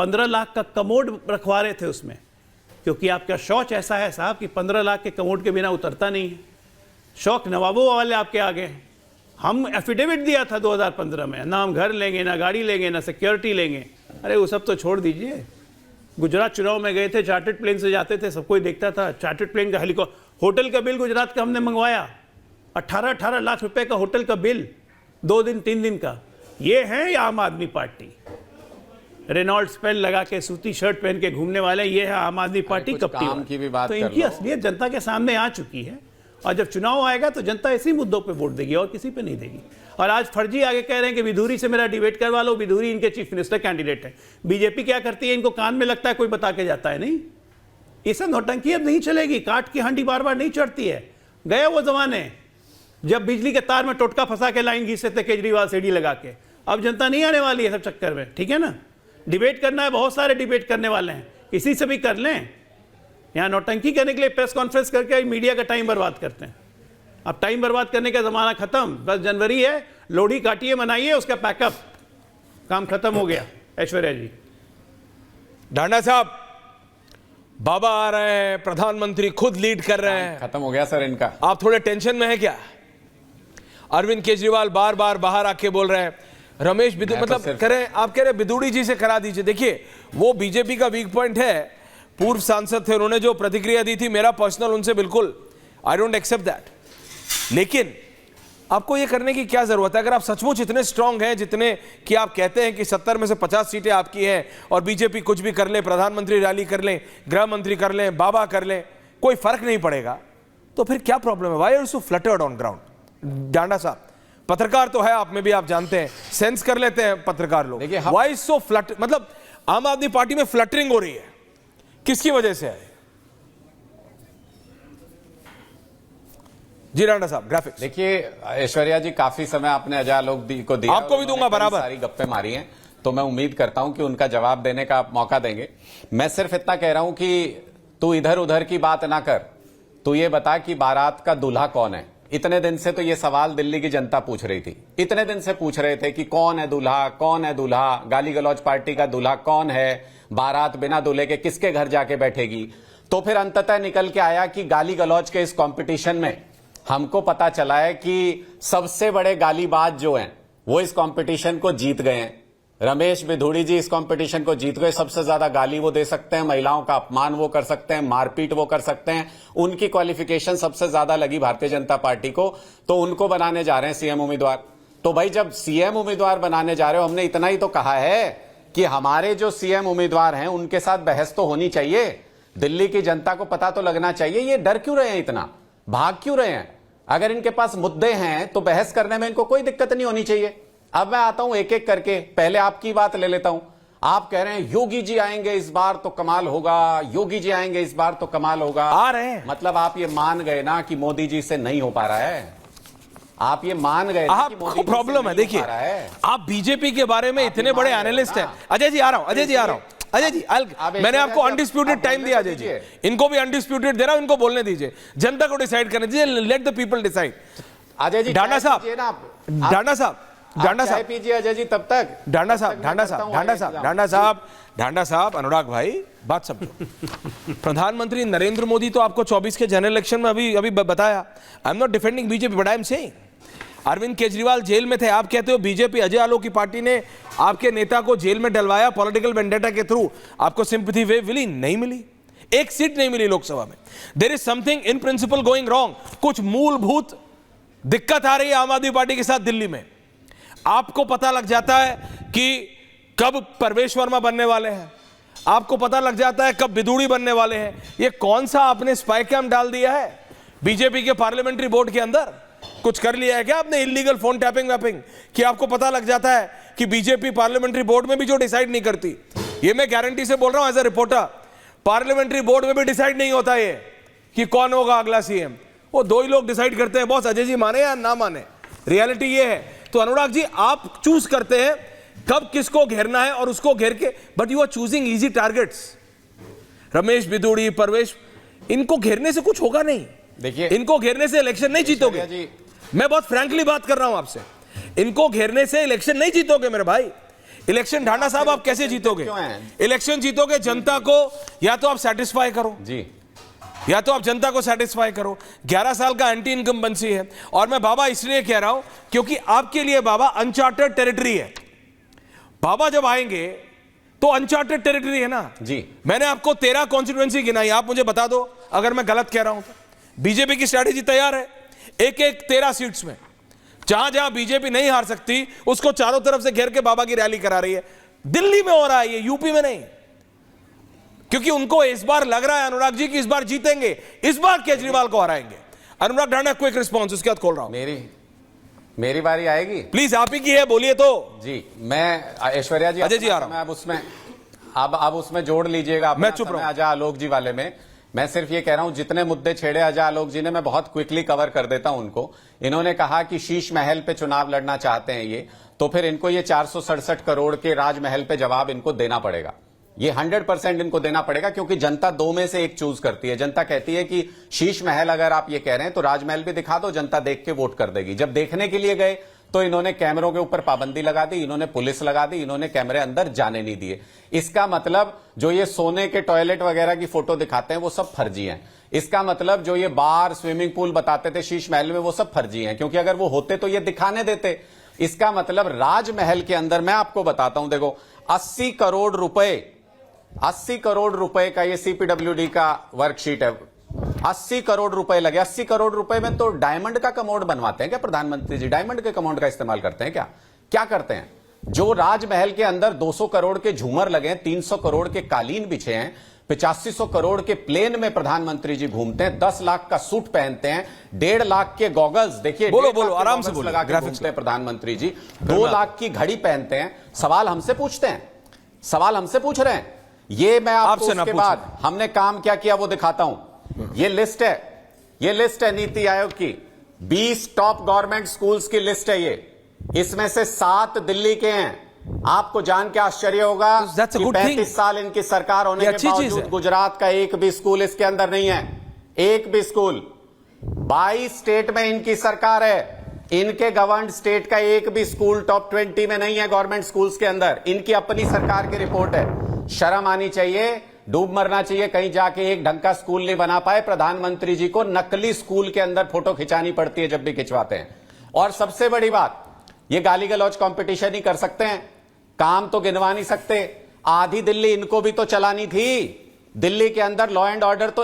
15 लाख का कमोड रखवा रहे थे उसमें, क्योंकि आपका शौच ऐसा है साहब कि 15 लाख के कमोड के बिना उतरता नहीं है। शौक नवाबों वाले आपके आगे हैं। हम एफिडेविट दिया था 2015 में, ना हम घर लेंगे, ना गाड़ी लेंगे, ना सिक्योरिटी लेंगे। अरे वो सब तो छोड़ दीजिए। गुजरात चुनाव में गए थे, चार्टर्ड प्लेन से जाते थे, सब कोई देखता था। चार्टर्ड प्लेन का हेलीकॉप्टर, होटल का बिल गुजरात का हमने मंगवाया, 18 लाख रुपए का होटल का बिल, 2 दिन 3 दिन का। ये है आम आदमी पार्टी। रेनॉल्ड स्पेल लगा के सूती शर्ट पहन के घूमने वाले, ये है आम आदमी पार्टी कपटी। तो इनकी असलियत जनता के सामने आ चुकी है, और जब चुनाव आएगा तो जनता इसी मुद्दों पे वोट देगी और किसी पे नहीं देगी। और आज फर्जी आगे कह रहे हैं कि विधूरी से मेरा डिबेट करवा लो, विधूरी इनके चीफ मिनिस्टर कैंडिडेट है। बीजेपी क्या करती है, इनको कान में लगता है कोई बता के जाता है। नहीं, ये सब नौटंकी अब नहीं चलेगी। काट की हांडी बार बार नहीं चढ़ती है। गए वो जमाने जब बिजली के तार में टोटका फंसा के लाइन घीसते थे केजरीवाल सीढ़ी लगा के। अब जनता नहीं आने वाली है सब चक्कर में, ठीक है ना। डिबेट करना है, बहुत सारे डिबेट करने वाले हैं, किसी से भी कर लें। यहाँ नौटंकी करने के लिए प्रेस कॉन्फ्रेंस करके मीडिया का टाइम बर्बाद करते हैं। अब टाइम बर्बाद करने का ज़माना ख़त्म। बस जनवरी है, लोहड़ी काटिए, मनाइए, उसका पैकअप, काम खत्म हो गया। ऐश्वर्या जी। डांडा साहब, बाबा आ रहे हैं, प्रधानमंत्री खुद लीड कर रहे हैं। खत्म हो गया सर इनका। आप थोड़े टेंशन में है क्या? अरविंद केजरीवाल बार बार बाहर आके बोल रहे हैं। रमेश बिदू मतलब आप कह रहे बिदूड़ी जी से करा दीजिए। देखिए, वो बीजेपी का वीक पॉइंट है। पूर्व सांसद थे, उन्होंने जो प्रतिक्रिया दी थी, मेरा पर्सनल उनसे बिल्कुल आई डोंट एक्सेप्ट दैट। लेकिन आपको ये करने की क्या जरूरत है? अगर आप सचमुच इतने स्ट्रांग हैं, जितने कि आप कहते हैं कि 70 में से 50 सीटें आपकी हैं, और बीजेपी कुछ भी कर ले, प्रधानमंत्री रैली कर लें, गृह मंत्री कर लें, बाबा कर लें, कोई फर्क नहीं पड़ेगा, तो फिर क्या प्रॉब्लम है? Why are you so fluttered on ground? Danda साहब, पत्रकार तो है, आप में भी आप जानते हैं, सेंस कर लेते हैं पत्रकार लोग। व्हाई सो फ्लट, मतलब आम आदमी पार्टी में फ्लटरिंग हो रही है, किसकी वजह से है? जी डांडा साहब, ग्राफिक्स। देखिए ऐश्वर्या जी, काफी समय आपने अजय आलोक को दिया, आपको भी दूंगा बराबर। सारी गप्पे मारी हैं, तो मैं उम्मीद करता हूं कि उनका जवाब देने का आप मौका देंगे। मैं सिर्फ इतना कह रहा हूं कि तू इधर उधर की बात ना कर, तू ये बता कि बारात का दूल्हा कौन है। इतने दिन से तो ये सवाल दिल्ली की जनता पूछ रही थी, इतने दिन से पूछ रहे थे कि कौन है दूल्हा, कौन है दूल्हा, गाली गलौज पार्टी का दूल्हा कौन है, बारात बिना दूल्हे के किसके घर जाके बैठेगी। तो फिर अंततः निकल के आया कि गाली गलौज के इस कंपटीशन में हमको पता चला है कि सबसे बड़े गालीबाज जो हैं वो इस कंपटीशन को जीत गए हैं। रमेश बिधूड़ी जी इस कंपटीशन को जीत गए। सबसे ज्यादा गाली वो दे सकते हैं, महिलाओं का अपमान वो कर सकते हैं, मारपीट वो कर सकते हैं। उनकी क्वालिफिकेशन सबसे ज्यादा लगी भारतीय जनता पार्टी को, तो उनको बनाने जा रहे हैं सीएम उम्मीदवार। तो भाई जब सीएम उम्मीदवार बनाने जा रहे हो, हमने इतना ही तो कहा है कि हमारे जो सीएम उम्मीदवार हैं उनके साथ बहस तो होनी चाहिए। दिल्ली की जनता को पता तो लगना चाहिए ये डर क्यों रहे हैं, इतना भाग क्यों रहे हैं। अगर इनके पास मुद्दे हैं तो बहस करने में इनको कोई दिक्कत नहीं होनी चाहिए। अब मैं आता हूं एक एक करके, पहले आपकी बात ले लेता हूं। आप कह रहे हैं योगी जी आएंगे इस बार तो कमाल होगा, योगी जी आएंगे इस बार तो कमाल होगा। आ रहे हैं, मतलब आप ये मान गए ना कि मोदी जी से नहीं हो पा रहा है। आप ये मान गए कि मोदी जी प्रॉब्लम है। देखिए, आप बीजेपी के बारे में इतने बड़े एनालिस्ट हैं। अजय जी आ रहा हूं, अजय जी आ रहा हूं। अजय जी, मैंने आपको अनडिस्प्यूटेड टाइम दिया। अजय जी, इनको भी अनडिस्प्यूटेड दे रहा हूं, इनको बोलने दीजिए, जनता को डिसाइड करने दीजिए, let the people decide. Ajay ji, Danda साहब, डांडा साहब, डांडा साहब पीजिए अजय जी तब तक। डांडा साहब, डांडा साहब, डांडा साहब, डांडा साहब, डांडा साहब, अनुराग भाई बात समझो। प्रधानमंत्री नरेंद्र मोदी तो आपको 24 के जनरल इलेक्शन में अभी बताया, I am not defending BJP but I am saying Arvind Kejriwal jail में थे। आप कहते हो बीजेपी, अजय आलोक की पार्टी ने आपके नेता को जेल में डलवाया पॉलिटिकल वेंडेटा के थ्रू, आपको सिंपैथी वेव मिली? नहीं मिली, एक सीट नहीं मिली लोकसभा में। There is something in principle going wrong. कुछ मूलभूत दिक्कत आ रही है आम आदमी पार्टी के साथ दिल्ली में। आपको पता लग जाता है कि कब परवेश वर्मा बनने वाले हैं, आपको पता लग जाता है कब बिधूड़ी बनने वाले हैं। ये कौन सा आपने स्पाई कैम डाल दिया है बीजेपी के पार्लियामेंट्री बोर्ड के अंदर? कुछ कर लिया है क्या आपने इलीगल फोन टैपिंग वैपिंग, कि आपको पता लग जाता है कि बीजेपी पार्लियामेंट्री बोर्ड में भी जो डिसाइड नहीं करती, ये मैं गारंटी से बोल रहा हूं as a reporter, parliamentary board में भी डिसाइड नहीं होता ये कि कौन होगा अगला सीएम। वो दो ही लोग डिसाइड करते हैं बॉस, अजय जी माने या ना माने, रियलिटी ये है। तो अनुराग जी, आप चूज करते हैं कब किसको घेरना है और उसको घेर के, but you are choosing easy targets. Ramesh Bidhuri, Parvesh, इनको घेरने से कुछ होगा नहीं। देखिए, इनको घेरने से इलेक्शन नहीं जीतोगे। मैं बहुत फ्रैंकली बात कर रहा हूं आपसे, इनको घेरने से इलेक्शन नहीं जीतोगे मेरे भाई। इलेक्शन ढांडा साहब आप कैसे जीतोगे? क्यों हैं? इलेक्शन जीतोगे जनता को या तो आप सेटिस्फाई करो, जी, या तो आप जनता को सेटिस्फाई करो। 11 साल का एंटी इनकम्बेंसी है। और मैं बाबा इसलिए कह रहा हूं क्योंकि आपके लिए बाबा अनचार्टेड टेरिटरी है। बाबा जब आएंगे तो अनचार्टेड टेरिटरी है ना जी। मैंने आपको 13 कॉन्स्टिट्यूएंसी गिनाई, आप मुझे बता दो अगर मैं गलत कह रहा हूं तो। बीजेपी की स्ट्रैटेजी तैयार है, एक 13 सीट्स में जहां जहां बीजेपी नहीं हार सकती उसको चारों तरफ से घेर के बाबा की रैली करा रही है। दिल्ली में हो रहा है ये, यूपी में नहीं, क्योंकि उनको इस बार लग रहा है अनुराग जी कि इस बार जीतेंगे, इस बार केजरीवाल को हराएंगे। अनुराग ढांडा क्विक रिस्पॉन्स, उसके बाद खोल रहा हूं। मेरी बारी आएगी, प्लीज, आप ही की है, बोलिए तो। जी। मैं ऐश्वर्या जी, अजय जी आ रहा हूं। मैं अब उसमें जोड़ लीजिएगा, मैं चुप रहा हूं। अजय आलोक जी वाले में मैं सिर्फ ये कह रहा हूं, जितने मुद्दे छेड़े अजय आलोक जी ने मैं बहुत क्विकली कवर कर देता हूं उनको। इन्होंने कहा कि शीश महल पे चुनाव लड़ना चाहते हैं ये, तो फिर इनको ये 467 करोड़ के राजमहल पे जवाब इनको देना पड़ेगा। ये 100% इनको देना पड़ेगा, क्योंकि जनता दो में से एक चूज करती है। जनता कहती है कि शीश महल अगर आप ये कह रहे हैं तो राजमहल भी दिखा दो, जनता देख के वोट कर देगी। जब देखने के लिए गए तो इन्होंने कैमरों के ऊपर पाबंदी लगा दी, इन्होंने पुलिस लगा दी, इन्होंने कैमरे अंदर जाने नहीं दिए। इसका मतलब जो ये सोने के टॉयलेट वगैरह की फोटो दिखाते हैं वो सब फर्जी हैं। इसका मतलब जो ये बार, स्विमिंग पूल बताते थे शीश महल में, वो सब फर्जी हैं, क्योंकि अगर वो होते तो ये दिखाने देते। इसका मतलब राजमहल के अंदर मैं आपको बताता हूं, देखो 80 करोड़ रुपए का ये सीपीडब्ल्यूडी का वर्कशीट है। 80 करोड़ रुपए लगे। 80 करोड़ रुपए में तो डायमंड का कमोड बनवाते हैं क्या प्रधानमंत्री जी? डायमंड के कमोड का इस्तेमाल करते हैं क्या? क्या करते हैं? जो राजमहल के अंदर 200 करोड़ के झूमर लगे हैं, 300 करोड़ के कालीन बिछे हैं, 8500 करोड़ के प्लेन में प्रधानमंत्री जी घूमते हैं, 10 लाख का सूट पहनते हैं, 1.5 लाख के गॉगल्स, देखिए बोलो आराम से बोलो, लगा के घूमते हैं प्रधानमंत्री जी, 2 लाख की घड़ी पहनते हैं। सवाल हमसे पूछते हैं, सवाल हमसे पूछ रहे हैं। ये मैं आपको उसके बाद हमने काम क्या किया वो दिखाता हूं। ये लिस्ट है नीति आयोग की, 20 टॉप गवर्नमेंट स्कूल्स की लिस्ट है ये। इसमें से 7 दिल्ली के हैं। आपको जान के आश्चर्य होगा कि 35 साल इनकी सरकार होने के बावजूद गुजरात का एक भी स्कूल इसके अंदर नहीं है, एक भी स्कूल। 22 स्टेट में इनकी सरकार है, इनके गवर्नड स्टेट का एक भी स्कूल टॉप 20 में नहीं है गवर्नमेंट स्कूल्स के अंदर। इनकी अपनी सरकार की रिपोर्ट है। शर्म आनी चाहिए, डूब मरना चाहिए, कहीं जाके एक ढंग का स्कूल नहीं बना पाए। प्रधानमंत्री जी को नकली स्कूल के अंदर फोटो खिंचानी पड़ती है जब भी खिंचवाते हैं। और सबसे बड़ी बात, ये गाली गलौज कंपटीशन ही कर सकते हैं, काम तो गिनवा नहीं सकते। आधी दिल्ली इनको भी तो चलानी थी। दिल्ली के अंदर लॉ एंड ऑर्डर तो